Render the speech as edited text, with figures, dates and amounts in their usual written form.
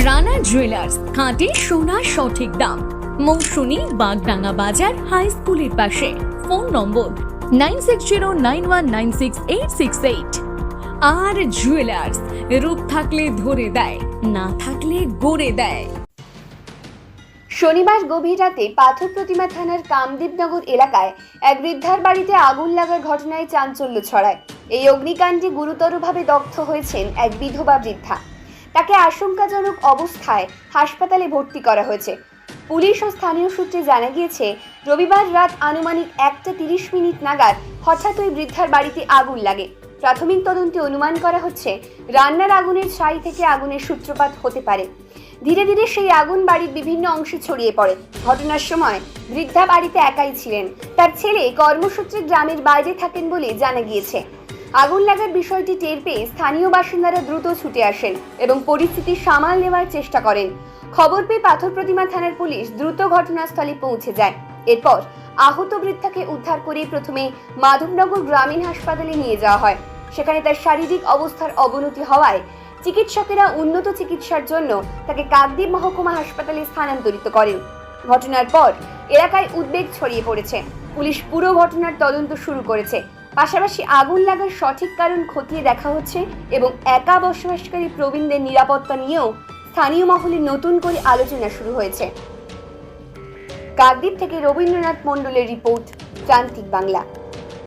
Rana jewellers, খাঁটি সোনার সঠিক দাম। মৌসুমী, বাগডাঙ্গা বাজার, হাই স্কুলের পাশে। ফোন নম্বর 9609196868। আর জুয়েলার্স, রূপ থাকলে ধরে দেয়, না থাকলে গড়ে দেয়। শনিবার গভীর রাতে পাথর প্রতিমা থানার কামদেবনগর এলাকায় এক বৃদ্ধার বাড়িতে আগুন লাগার ঘটনায় চাঞ্চল্য ছড়ায়। এই অগ্নিকাণ্ডে গুরুতরভাবে দগ্ধ হয়েছেন এক বিধবা বৃদ্ধা। তাকে আশঙ্কাজনক অবস্থায় হাসপাতালে ভর্তি করা হয়েছে। পুলিশ ও স্থানীয় সূত্রে জানা গিয়েছে, রবিবার রাত আনুমানিক 1:30 নাগাদ হঠাৎ ওই বৃদ্ধার বাড়িতে আগুন লাগে। প্রাথমিক তদন্তে অনুমান করা হচ্ছে, রান্নার আগুনের ছাই থেকে আগুনের সূত্রপাত হতে পারে। ধীরে ধীরে সেই আগুন বাড়ির বিভিন্ন অংশে ছড়িয়ে পড়ে। ঘটনার সময় বৃদ্ধা বাড়িতে একাই ছিলেন। তার ছেলে কর্মসূত্রে গ্রামের বাইরে থাকেন বলে জানা গিয়েছে। আগুন লাগার বিষয়টি টের পেয়ে স্থানীয় বাসিন্দারা দ্রুত ছুটে আসেন এবং পরিস্থিতি সামাল নেওয়ার চেষ্টা করেন। খবর পেয়ে পাথর প্রতিমা থানার পুলিশ দ্রুত ঘটনাস্থলে পৌঁছে যায়। এরপর আহত বৃদ্ধাকে উদ্ধার করে প্রথমে মাধবনগর গ্রামীণ হাসপাতালে নিয়ে যাওয়া হয়। সেখানে তার শারীরিক অবস্থার অবনতি হওয়ায় চিকিৎসকেরা উন্নত চিকিৎসার জন্য তাকে কাকদ্বীপ মহকুমা হাসপাতালে স্থানান্তরিত করেন। ঘটনার পর এলাকায় উদ্বেগ ছড়িয়ে পড়েছে। পুলিশ পুরো ঘটনার তদন্ত শুরু করেছে। পাশাপাশি আগুন লাগার সঠিক কারণ খতিয়ে দেখা হচ্ছে এবং একা বসবাসকারী প্রবীণদের নিরাপত্তা নিয়েও স্থানীয় মহলে নতুন করে আলোচনা শুরু হয়েছে। কাকদ্বীপ থেকে রবীন্দ্রনাথ মণ্ডলের রিপোর্ট, প্রান্তিক বাংলা।